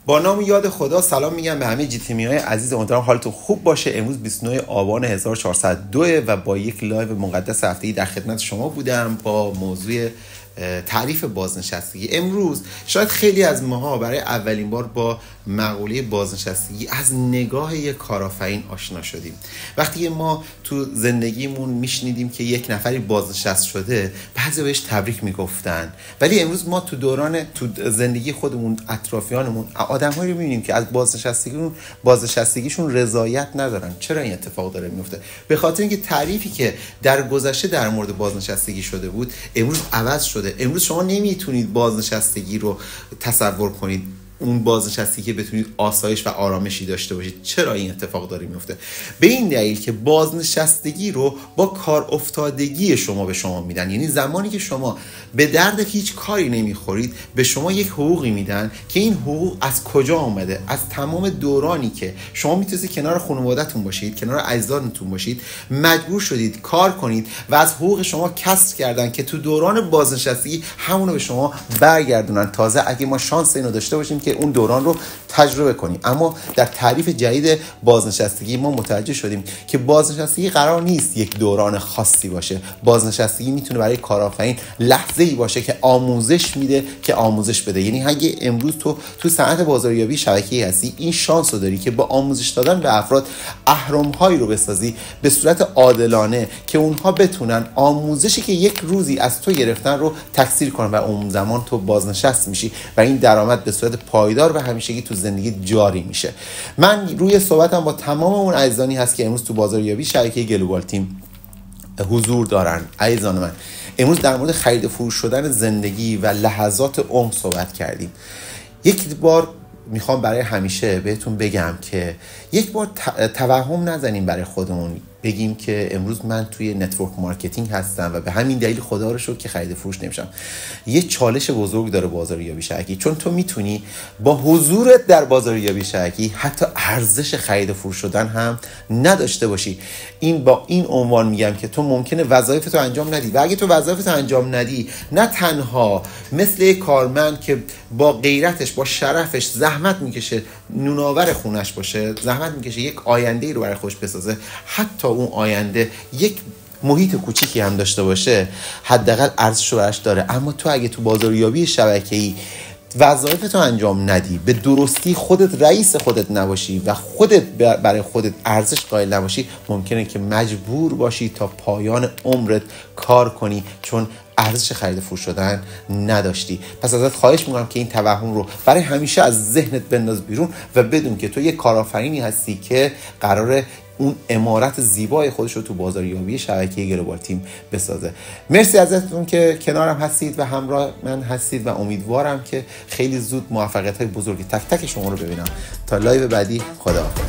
با نام یاد خدا سلام میگم به همه جی تیمی های عزیز. امیدوارم حالتون خوب باشه. امروز 29 آبان 1402 و با یک لایو مقدس هفته‌ای در خدمت شما بودم با موضوع تعریف بازنشستگی. امروز شاید خیلی از ماها برای اولین بار با مقوله بازنشستگی از نگاه یک کارآفرین آشنا شدیم. وقتی ما تو زندگیمون میشنیدیم که یک نفری بازنشست شده، بعضی بهش تبریک میگفتن، ولی امروز ما تو زندگی خودمون، اطرافیانمون، آدم‌هایی رو میبینیم که از بازنشستگیشون رضایت ندارن. چرا این اتفاق داره میفته؟ به خاطر اینکه تعریفی که در گذشته در مورد بازنشستگی شده بود امروز عوض شده. امروز شما نمیتونید بازنشستگی رو تصور کنید، اون بازنشستگی که بتونید آسایش و آرامشی داشته باشید. چرا این اتفاق داره میفته؟ به این دلیل که بازنشستگی رو با کار افتادگی شما به شما میدن. یعنی زمانی که شما به درد هیچ کاری نمیخورید، به شما یک حقوقی میدن که این حقوق از کجا آمده؟ از تمام دورانی که شما میتونید کنار خانواده‌تون باشید، کنار عزیزانتون باشید، مجبور شدید کار کنید و از حقوق شما کسر کردن که تو دوران بازنشستگی همون رو به شما برگردونن. تازه اگه ما شانس اینو داشته باشیم که اون دوران رو تجربه کنیم. اما در تعریف جدید بازنشستگی ما متوجه شدیم که بازنشستگی قرار نیست یک دوران خاصی باشه. بازنشستگی میتونه برای کارآفرین لحظه‌ای باشه که آموزش میده، که آموزش بده. یعنی اگه امروز تو صنعت بازاریابی شبکه‌ای هستی، این شانس رو داری که با آموزش دادن به افراد اهرم‌هایی رو بسازی به صورت عادلانه که اونها بتونن آموزشی که یک روزی از تو گرفتن رو تکثیر کنن و اون زمان تو بازنشست میشی و این درآمد به صورت پایدار و همیشگی تو زندگی جاری میشه. من روی صحبتم با تمام اون عزیزانی هست که امروز تو بازاریابی شبکه گلوبال تیم حضور دارن. عزیزان من، امروز در مورد خرید و فروش شدن زندگی و لحظات عمر صحبت کردیم. یک بار میخوام برای همیشه بهتون بگم که یک بار توهم نزنیم برای خودمون، بگیم که امروز من توی نتورک مارکتینگ هستم و به همین دلیل خدا رو شکر که خرید فروش نمیشم. یه چالش بزرگ داره بازاریابی شبکه‌ای، چون تو میتونی با حضورت در بازاریابی شبکه‌ای حتی ارزش خرید فروش شدن هم نداشته باشی. با این عنوان میگم که تو ممکنه وظایفتو انجام ندی و اگه تو وظایفتو انجام ندی، نه تنها مثل یک کارمند که با غیرتش، با شرفش زحمت میکشه نوناور خونش باشه، زحمت میکشه یک آینده‌ای رو برای خودش بسازه، حتی اون آینده یک محیط کوچیکی هم داشته باشه، حداقل ارزش رو براش داره. اما تو اگه تو بازاریابی شبکه‌ای وظایفتو انجام ندی، به درستی خودت رئیس خودت نباشی و خودت برای خودت ارزش قائل نباشی، ممکنه که مجبور باشی تا پایان عمرت کار کنی، چون ارزش خرید فروش شدن نداشتی. پس ازت خواهش میکنم که این توهم رو برای همیشه از ذهنت بنداز بیرون و بدون که تو یک کارآفرینی هستی که قراره اون عمارت زیبای خودش رو تو بازاریابی شبکه گلوبال تیم بسازه. مرسی ازتون که کنارم هستید و همراه من هستید و امیدوارم که خیلی زود موفقیت‌های بزرگی تک تک شما رو ببینم. تا لایو بعدی، خداحافظ.